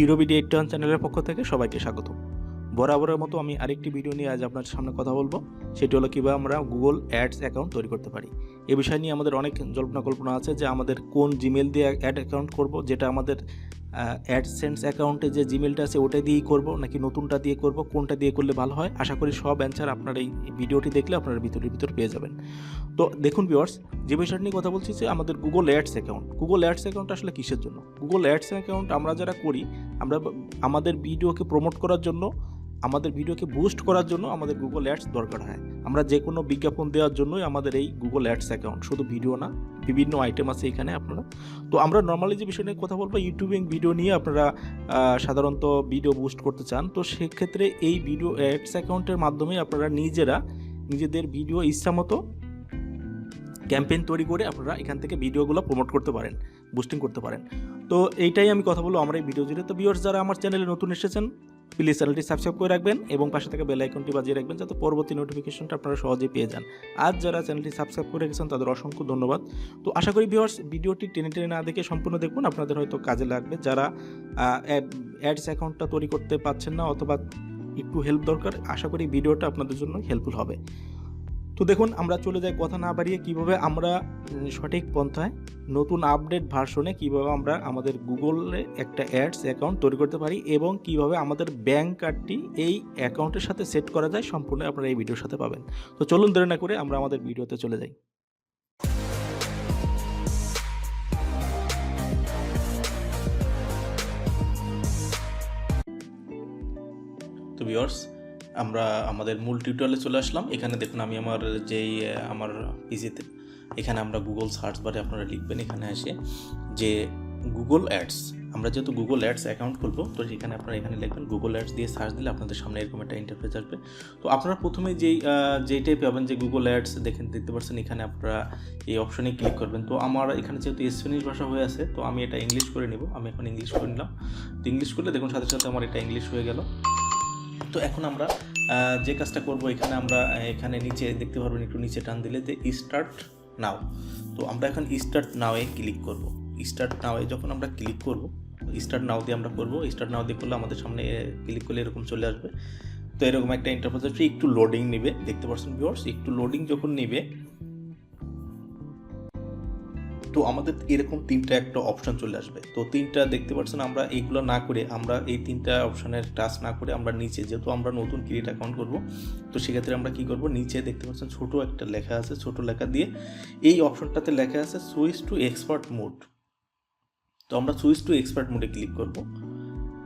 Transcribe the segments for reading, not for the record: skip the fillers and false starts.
ইউরোবিডি 81 চ্যানেলের পক্ষ থেকে সবাইকে স্বাগত। বরাবরের মতো আমি আরেকটি ভিডিও নিয়ে আজ আপনার সামনে কথা বলবো। সেটি হলো কীভাবে আমরা গুগল অ্যাডস অ্যাকাউন্ট তৈরি করতে পারি। এ বিষয় নিয়ে আমাদের অনেক জল্পনা কল্পনা আছে যে আমাদের কোন জিমেল দিয়ে অ্যাড অ্যাকাউন্ট করব, যেটা আমাদের অ্যাডসেন্স অ্যাকাউন্টে যে জিমেলটা আছে ওটা দিয়েই করব নাকি নতুনটা দিয়ে করব, কোনটা দিয়ে করলে ভালো হয়। আশা করি সব অ্যান্সার আপনার এই ভিডিওটি দেখলে আপনারা ভিতর পেয়ে যাবেন। তো দেখুন ভিউয়ার্স, যে বিষয়টা নিয়ে কথা বলছি যে আমাদের Google ads account. Google ads account আসলে কিসের জন্য? গুগল অ্যাডস অ্যাকাউন্ট আমরা যারা করি, আমরা আমাদের ভিডিওকে প্রমোট করার জন্য, আমাদের ভিডিওকে বুস্ট করার জন্য আমাদের গুগল অ্যাডস দরকার হয়। আমরা যে কোনো বিজ্ঞাপন দেওয়ার জন্যই আমাদের এই গুগল অ্যাডস অ্যাকাউন্ট, শুধু ভিডিও না, বিভিন্ন আইটেম আছে এখানে আপনারা। তো আমরা নর্মালি যে বিষয় নিয়ে কথা বলবো, ইউটিউবিং ভিডিও নিয়ে আপনারা সাধারণত ভিডিও বুস্ট করতে চান, তো সেক্ষেত্রে এই ভিডিও অ্যাডস অ্যাকাউন্টের মাধ্যমে আপনারা নিজেদের ভিডিও ইচ্ছামতো ক্যাম্পেইন তৈরি করে আপনারা এখান থেকে ভিডিওগুলো প্রমোট করতে পারেন, বুস্টিং করতে পারেন। তো এইটাই আমি কথা বলবো আমরা এই ভিডিও জুড়ে। তো ভিউয়ার্স, যারা আমার চ্যানেলে নতুন এসেছেন, প্লিজ চ্যানেলটি সাবস্ক্রাইব করে রাখবেন এবং পাশে থাকা বেল আইকনটি বাজিয়ে রাখবেন যাতে পরবর্তী নোটিফিকেশনটা আপনারা সহজেই পেয়ে যান। আজ যারা চ্যানেলটি সাবস্ক্রাইব করে রেখেছেন তাদের অসংখ্য ধন্যবাদ। তো আশা করি ভিউয়ার্স, ভিডিওটি টেনে না দেখে সম্পূর্ণ দেখুন, আপনাদের হয়তো কাজে লাগবে। যারা অ্যাডস অ্যাকাউন্টটা তৈরি করতে পারছেন না অথবা একটু হেল্প দরকার, আশা করি ভিডিওটা আপনাদের জন্য হেল্পফুল হবে। তো দেখুন, আমরা চলে যাই কথা না বাড়িয়ে কিভাবে আমরা সঠিক পন্থায় নতুন আপডেট ভার্সনে কিভাবে আমরা আমাদের গুগলে একটা অ্যাডস অ্যাকাউন্ট তৈরি করতে পারি এবং কিভাবে আমাদের ব্যাংক কার্ডটি এই অ্যাকাউন্টের সাথে সেট করা যায়, সম্পূর্ণ আপনারা এই ভিডিওর সাথে পাবেন। তো চলুন দেরি না করে আমরা আমাদের ভিডিওতে চলে যাই। তো ভিউয়ার্স, আমরা আমাদের মূল টিউটোরিয়ালে চলে আসলাম। এখানে দেখুন, আমি আমার পিসিতে এখানে আমরা গুগল সার্চ বারে আপনারা লিখবেন এখানে এসে যে গুগল অ্যাডস। আমরা যেহেতু গুগল অ্যাডস অ্যাকাউন্ট খুলবো, তো সেখানে আপনারা এখানে লিখবেন গুগল অ্যাডস দিয়ে সার্চ দিলে আপনাদের সামনে এরকম একটা ইন্টারফেস আসবে। তো আপনারা প্রথমে যেইটাই পাবেন যে গুগল অ্যাডস দেখতে পাচ্ছেন, এখানে আপনারা এই অপশনে ক্লিক করবেন। তো আমার এখানে যেহেতু স্প্যানিশ ভাষা হয়ে আছে, তো আমি এটা ইংলিশ করে নিব। আমি এখন ইংলিশ করে নিলাম। তো ইংলিশ করলে দেখুন সাথে সাথে আমার এটা ইংলিশ হয়ে গেল। তো এখন আমরা যে কাজটা করব, এখানে নিচে দেখতে পারবেন, একটু নিচে টান দিলে যে স্টার্ট নাও। তো আমরা এখন স্টার্ট নাওয়ে ক্লিক করব। স্টার্ট নাওয়ে যখন আমরা ক্লিক করব, স্টার্ট নাও দিয়ে আমরা করব। স্টার্ট নাও দিয়ে করলে আমাদের সামনে ক্লিক করলে এরকম চলে আসবে। তো এরকম একটা ইন্টারফেস আসবে, একটু লোডিং নেবে, দেখতে পাচ্ছেন ভিউয়ার্স। একটু লোডিং যখন নেবে, তো আমাদের এরকম তিনটা একটা অপশন চলে আসবে। তো তিনটা দেখতে পাচ্ছেন, আমরা এইগুলো না করে, আমরা এই তিনটা অপশনের টাচ না করে আমরা নিচে, যেহেতু আমরা নতুন ক্রিয়েট অ্যাকাউন্ট করব, তো সেক্ষেত্রে আমরা কি করব, নিচে দেখতে পাচ্ছেন ছোট একটা লেখা আছে, ছোট লেখা দিয়ে এই অপশনটাতে লেখা আছে সুইচ টু এক্সপার্ট মোড। তো আমরা সুইচ টু এক্সপার্ট মোডে ক্লিক করব।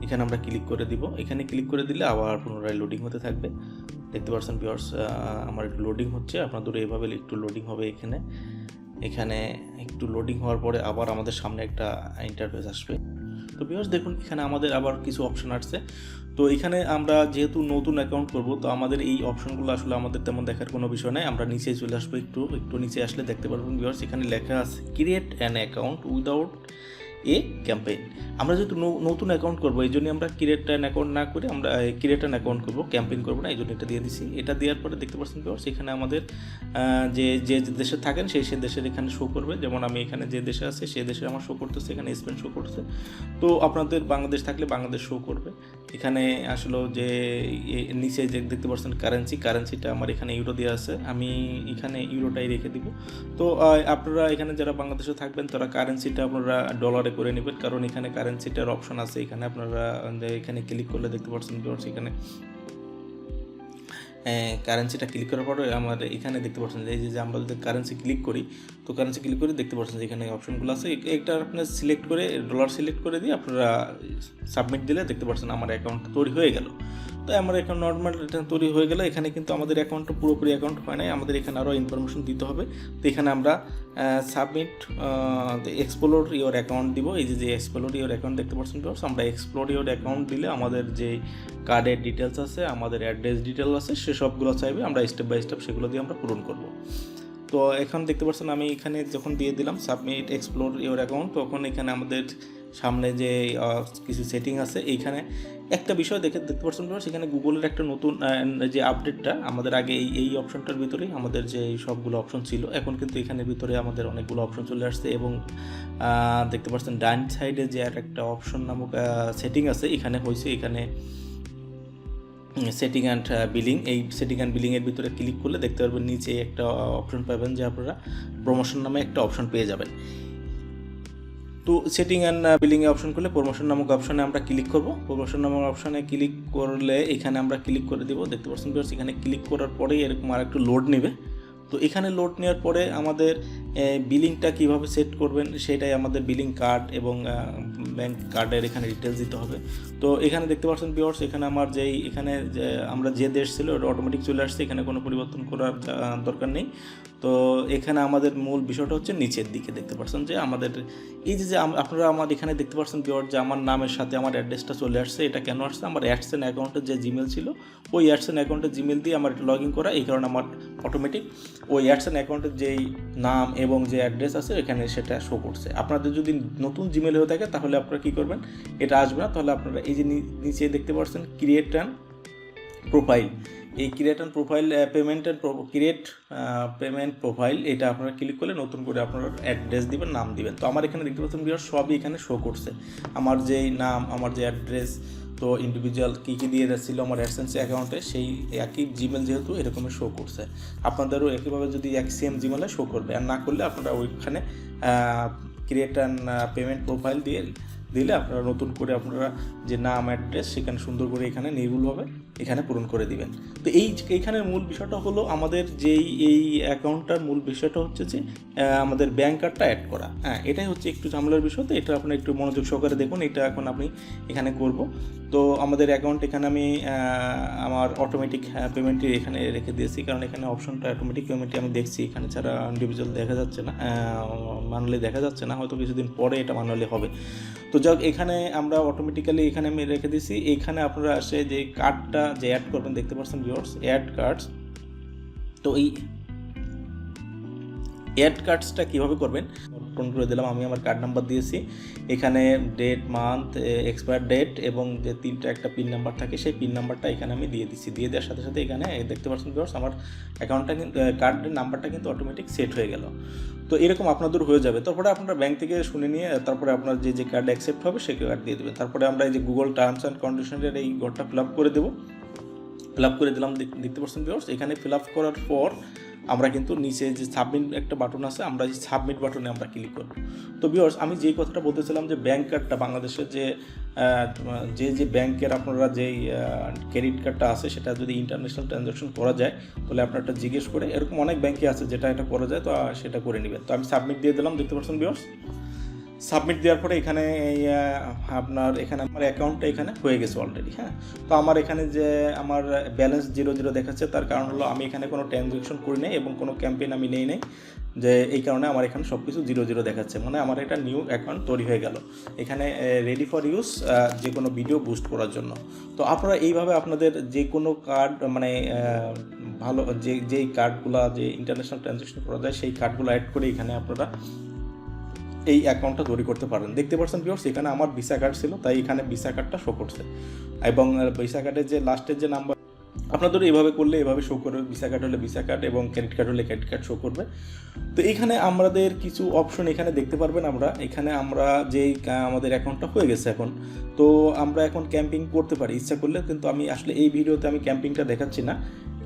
এখানে আমরা ক্লিক করে দিব। এখানে ক্লিক করে দিলে আবার পুনরায় লোডিং হতে থাকবে। দেখতে পাচ্ছেন ভিউয়ার্স, আমার একটু লোডিং হচ্ছে, আপনাদের এইভাবে একটু লোডিং হবে। এখানে একটু লোডিং হওয়ার পরে আবার আমাদের সামনে একটা ইন্টারফেস আসবে। তো ভিউয়ার্স দেখুন, এখানে আমাদের আবার কিছু অপশন আসছে। তো এখানে আমরা যেহেতু নতুন অ্যাকাউন্ট করব, তো আমাদের এই অপশনগুলো আসলে আমাদের তেমন দেখার কোনো বিষয় নাই। আমরা নিচে চলে আসবো, একটু নিচে আসলে দেখতে পারবেন ভিউয়ার্স, এখানে লেখা আছে create an account without a campaign. আমরা যেহেতু নতুন অ্যাকাউন্ট করবো, এই জন্য আমরা ক্রিয়েট অ্যান অ্যাকাউন্ট না করে আমরা ক্রিয়েট অ্যান অ্যাকাউন্ট করবো, ক্যাম্পেইন করবো না, এই জন্য এটা দিয়ে দিছি। এটা দেওয়ার পরে দেখতে পাচ্ছেন ভিউয়ার্স, এখানে আমাদের যে দেশে থাকেন সেই দেশের এখানে শো করবে। যেমন আমি এখানে যে দেশে আছে সেই দেশে আমার শো করতেছে, এখানে স্পেন শো করছে। তো আপনাদের বাংলাদেশ থাকলে বাংলাদেশ শো করবে। এখানে আসলে যে নিচে যে দেখতে পাচ্ছেন কারেন্সিটা আমার এখানে ইউরো দেওয়া আছে, আমি এখানে ইউরোটাই রেখে দিব। তো আপনারা এখানে যারা বাংলাদেশে থাকবেন তারা কারেন্সিটা আপনারা ডলারে করে নেবেন, কারণ এখানে কারেন্সিটার অপশন আছে। এখানে আপনারা এখানে ক্লিক করলে দেখতে পাচ্ছেন এখানে কারেন্সিটা ক্লিক করার পরে আমার এখানে দেখতে পাচ্ছেন যে আমরা যদি কারেন্সি ক্লিক করি, তো কারেন্সি ক্লিক করে দেখতে পাচ্ছেন যে এখানে অপশনগুলো আছে। একটা আপনার সিলেক্ট করে ডলার সিলেক্ট করে দিয়ে আপনারা সাবমিট দিলে দেখতে পাচ্ছেন আমার অ্যাকাউন্ট তৈরি হয়ে গেল। তো আমার অ্যাকাউন্ট নর্মাল এটা তৈরি হয়ে গেল। এখানে কিন্তু আমাদের অ্যাকাউন্টটা পুরোপুরি অ্যাকাউন্ট হয় নাই, আমাদের এখানে আরও ইনফরমেশন দিতে হবে। তো এখানে আমরা সাবমিট এক্সপ্লোর ইওর অ্যাকাউন্ট দিব। এই যে এক্সপ্লোর ইওর অ্যাকাউন্ট দেখতে পাচ্ছেন, আমরা এক্সপ্লোর ইওর অ্যাকাউন্ট দিলে আমাদের যে কার্ডের ডিটেলস আছে, আমাদের অ্যাড্রেস ডিটেলস আছে, সেসবগুলো চাইবে। আমরা স্টেপ বাই স্টেপ সেগুলো দিয়ে আমরা পূরণ করব। তো এখন দেখতে পাচ্ছেন আমি এখানে যখন দিয়ে দিলাম সাবমিট এক্সপ্লোর ইওর অ্যাকাউন্ট, তখন এখানে আমাদের সামনে যে কিছু সেটিং আছে এইখানে একটা বিষয় দেখতে পাচ্ছেন, সেখানে গুগলের একটা নতুন যে আপডেটটা আমাদের আগে এই অপশনটার ভিতরেই আমাদের যে সবগুলো অপশন ছিল, এখন কিন্তু এখানের ভিতরে আমাদের অনেকগুলো অপশন চলে আসছে এবং দেখতে পাচ্ছেন ডান সাইডে যে আর একটা অপশন নামক সেটিং আছে এখানে হয়েছে, এখানে সেটিং অ্যান্ড বিলিং, এই সেটিং অ্যান্ড বিলিংয়ের ভিতরে ক্লিক করলে দেখতে পারবেন নিচে একটা অপশন পাবেন যে আপনারা প্রমোশন নামে একটা অপশন পেয়ে যাবেন। তো সেটিং অ্যান্ড বিলিংয়ে অপশন করলে প্রমোশন নামক অপশনে আমরা ক্লিক করব। প্রমোশন নামক অপশনে ক্লিক করলে এখানে আমরা ক্লিক করে দেবো। দেখতে পাচ্ছেন এখানে ক্লিক করার পরেই এরকম আর একটু লোড নেবে। তো এখানে লোড নেওয়ার পরে আমাদের বিলিংটা কিভাবে সেট করবেন সেটাই আমাদের বিলিং কার্ড এবং ব্যাংক কার্ডের এখানে ডিটেলস দিতে হবে। তো এখানে দেখতে পাচ্ছেন ভিউয়ার্স, এখানে আমার যেই এখানে আমরা যে দেশ ছিল ওটা অটোমেটিক চলে আসছে, এখানে কোনো পরিবর্তন করার দরকার নেই। তো এখানে আমাদের মূল বিষয়টা হচ্ছে নিচের দিকে দেখতে পাচ্ছেন যে আমাদের এই যে আপনারা আমার এখানে দেখতে পাচ্ছেন ভিউয়ার্স যে আমার নামের সাথে আমার অ্যাড্রেসটা চলে আসছে। এটা কেন আসছে? আমার অ্যাডসেন্স অ্যাকাউন্টের যে জিমেল ছিল ওই অ্যাডসেন্স অ্যাকাউন্টের জিমেল দিয়ে আমার লগ ইন করা, এই কারণে আমার অটোমেটিক ওই অ্যাডসেন্স অ্যাকাউন্টের যেই নাম এবং যে অ্যাড্রেস আছে এখানে সেটা শো করছে। আপনাদের যদি নতুন জিমেল হয়ে থাকে তাহলে আপনারা কী করবেন, এটা আসবে না। তাহলে আপনারা এই যে নিচে দেখতে পাচ্ছেন ক্রিয়েট অ্যান্ড প্রোফাইল, এই create and profile create payment profile, এটা আপনারা ক্লিক করলে নতুন করে আপনারা অ্যাড্রেস দিবেন, নাম দিবেন। তো আমার এখানে দেখতে পাচ্ছেন ভিউয়ার্স সবই এখানে শো করছে, আমার যেই নাম, আমার যে অ্যাড্রেস, তো ইন্ডিভিজুয়াল কী কী দিয়ে যাচ্ছিলো আমার অ্যাডসেন্স অ্যাকাউন্টে সেই একই জিমেল যেহেতু এরকমই শো করছে, আপনাদেরও একইভাবে যদি এক সেম জিমেলে শো করবে। আর না করলে আপনারা ওইখানে ক্রিয়েট অ্যান্ড পেমেন্ট প্রোফাইল দিলে আপনারা নতুন করে আপনারা যে নাম অ্যাড্রেস সেখানে সুন্দর করে এখানে নির্ভুলভাবে এখানে পূরণ করে দিবেন। তো এইখানের মূল বিষয়টা হলো আমাদের যেই এই অ্যাকাউন্টটার মূল বিষয়টা হচ্ছে যে আমাদের ব্যাংক কার্ডটা অ্যাড করা। হ্যাঁ, এটাই হচ্ছে একটু ঝামেলার বিষয়। তো এটা আপনি একটু মনোযোগ সহকারে দেখুন, এটা এখন আপনি এখানে করব। তো আমাদের অ্যাকাউন্ট এখানে আমি আমার অটোমেটিক পেমেন্টটি এখানে রেখে দিয়েছি, কারণ এখানে অপশনটা অটোমেটিক পেমেন্টটি আমি দেখছি এখানে ছাড়া ইন্ডিভিজুয়াল দেখা যাচ্ছে না, ম্যানুয়ালি দেখা যাচ্ছে না, হয়তো কিছুদিন পরে এটা ম্যানুয়ালি হবে। তো যাক, এখানে আমরা অটোমেটিক্যালি এখানে আমি রেখে দিয়েছি। এইখানে আপনারা আসে যে কার্ডটা যে অ্যাড করবেন দেখতে পাচ্ছেন ভিউয়ার্স অ্যাড কার্ডস। তো এই অ্যাড কার্ডসটা কীভাবে করবেন ফোন করে দিলাম, আমি আমার কার্ড নাম্বার দিয়েছি, এখানে ডেট, মান্থ, এক্সপায়ার ডেট এবং যে তিনটা একটা পিন নাম্বার থাকে সেই পিন নাম্বারটা এখানে আমি দিয়ে দিচ্ছি। দিয়ে দেওয়ার সাথে সাথে এখানে দেখতে পাচ্ছেন ভিউয়ার্স আমার অ্যাকাউন্টটা কিন্তু কার্ডের নাম্বারটা কিন্তু অটোমেটিক সেট হয়ে গেল। তো এরকম আপনাদের হয়ে যাবে। তারপরে আপনারা ব্যাংক থেকে শুনে নিয়ে তারপরে আপনার যে কার্ড অ্যাকসেপ্ট হবে সেই কার্ড দিয়ে দেবেন। তারপরে আমরা এই যে গুগল টার্মস অ্যান্ড কন্ডিশনের এই ঘরটা ফিল আপ করে দেবো। ফিল আপ করে দিলাম, দেখতে পাচ্ছেন ভিউয়ার্স এখানে ফিল আপ করার পর আমরা কিন্তু নিচে যে সাবমিট একটা বাটন আছে, আমরা এই সাবমিট বাটনে আমরা ক্লিক করব। তো ভিউয়ার্স আমি যেই কথাটা বলতেছিলাম যে ব্যাংক কার্ডটা বাংলাদেশের যে ব্যাংকের আপনারা যেই ক্রেডিট কার্ডটা আছে সেটা যদি ইন্টারন্যাশনাল ট্রানজ্যাকশন করা যায় তাহলে আপনারটা জিজ্ঞেস করে, এরকম অনেক ব্যাংকে আছে যেটা এটা করা যায়, তো সেটা করে নেবেন। তো আমি সাবমিট দিয়ে দিলাম, দেখতে পাচ্ছেন ভিউয়ার্স সাবমিট দেওয়ার পরে এখানে আপনার এখানে আমার অ্যাকাউন্টটা এখানে হয়ে গেছে অলরেডি। হ্যাঁ, তো আমার এখানে যে আমার ব্যালেন্স 0 দেখাচ্ছে, তার কারণ হলো আমি এখানে কোনো ট্রানজ্যাকশন করি নাই এবং কোনো ক্যাম্পেইন আমি নেই নাই, যে এই কারণে আমার এখানে সব কিছু 0 দেখাচ্ছে, মানে আমার এটা নিউ অ্যাকাউন্ট তৈরি হয়ে গেল। এখানে রেডি ফর ইউজ যে কোনো ভিডিও বুস্ট করার জন্য। তো আপনারা এইভাবে আপনাদের যে কোনো কার্ড মানে ভালো যেই কার্ডগুলো যে ইন্টারন্যাশনাল ট্রানজ্যাকশন করা যায় সেই কার্ডগুলো অ্যাড করে এখানে আপনারা এই অ্যাকাউন্টটা তৈরি করতে পারেন। দেখতে পাচ্ছেন ভিউয়ার্স এখানে আমার ভিসা কার্ড ছিল, তাই এখানে ভিসা কার্ডটা শো করছে এবং ভিসা কার্ডের যে লাস্টের যে নাম্বার আপনাদের এইভাবে করলে এভাবে শো করবে, ভিসা কার্ড হলে ভিসা কার্ড এবং ক্রেডিট কার্ড হলে ক্রেডিট কার্ড শো করবে। তো এখানে আমাদের কিছু অপশন এখানে দেখতে পারবেন, আমরা যেই আমাদের অ্যাকাউন্টটা হয়ে গেছে এখন, তো আমরা এখন ক্যাম্পিং করতে পারি ইচ্ছা করলে, কিন্তু আমি আসলে এই ভিডিওতে আমি ক্যাম্পিংটা দেখাচ্ছি না,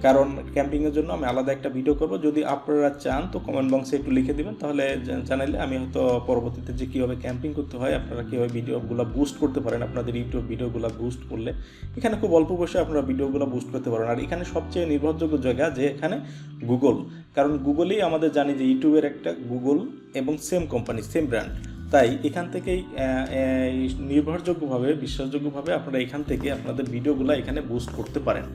কারণ ক্যাম্পিংয়ের জন্য আমি আলাদা একটা ভিডিও করব। যদি আপনারা চান তো কমেন্ট বক্সে একটু লিখে দেবেন, তাহলে জানাইলে আমি হয়তো পরবর্তীতে যে কীভাবে ক্যাম্পিং করতে হয়, আপনারা কীভাবে ভিডিওগুলো বুস্ট করতে পারেন, আপনাদের ইউটিউব ভিডিওগুলো বুস্ট করলে এখানে খুব অল্প বয়সে আপনারা ভিডিওগুলো বুস্ট করতে পারেন। আর এখানে সবচেয়ে নির্ভরযোগ্য জায়গা যে এখানে গুগল, কারণ গুগলেই আমাদের জানি যে ইউটিউবের একটা গুগল এবং সেম কোম্পানি সেম ব্র্যান্ড, তাই এখান থেকেই নির্ভরযোগ্যভাবে বিশ্বাসযোগ্যভাবে আপনারা এখান থেকে আপনাদের ভিডিওগুলো এখানে বুস্ট করতে পারেন।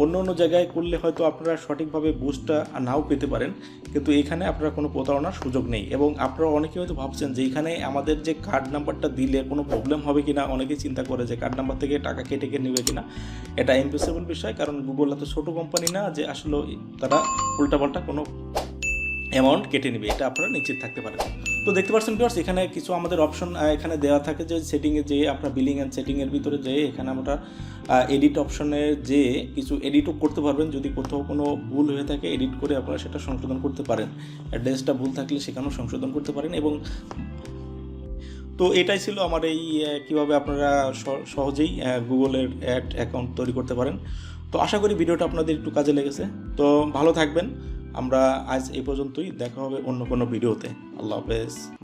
অন্য জায়গায় করলে হয়তো আপনারা সঠিকভাবে বুস্টটা নাও পেতে পারেন, কিন্তু এখানে আপনারা কোনো প্রতারণার সুযোগ নেই। এবং আপনারা অনেকেই হয়তো ভাবছেন যে এখানে আমাদের যে কার্ড নাম্বারটা দিলে কোনো প্রবলেম হবে কিনা, অনেকেই চিন্তা করে যে কার্ড নাম্বার থেকে টাকা কেটে নেবে কিনা। এটা ইম্পসিবল বিষয়, কারণ গুগল এত ছোটো কোম্পানি না যে আসলে তারা উল্টাপাল্টা কোনো অ্যামাউন্ট কেটে নেবে, এটা আপনারা নিশ্চিত থাকতে পারেন। তো দেখতে পাচ্ছেন ভিউয়ার্স, এখানে কিছু আমাদের অপশন এখানে দেওয়া থাকে যে সেটিংয়ে যে আপনার বিলিং অ্যান্ড সেটিংয়ের ভিতরে যে এখানে আমরা এডিট অপশনে যে কিছু এডিটও করতে পারবেন। যদি কোথাও কোনো ভুল হয়ে থাকে এডিট করে আপনারা সেটা সংশোধন করতে পারেন। অ্যাড্রেসটা ভুল থাকলে সেখানেও সংশোধন করতে পারেন। এবং তো এটাই ছিল আমার এই কীভাবে আপনারা সহজেই গুগলের অ্যাড অ্যাকাউন্ট তৈরি করতে পারেন। তো আশা করি ভিডিওটা আপনাদের একটু কাজে লেগেছে। তো ভালো থাকবেন। আমরা আজ এই পর্যন্তই, দেখা হবে অন্য কোনো ভিডিওতে। আল্লাহ হাফেজ।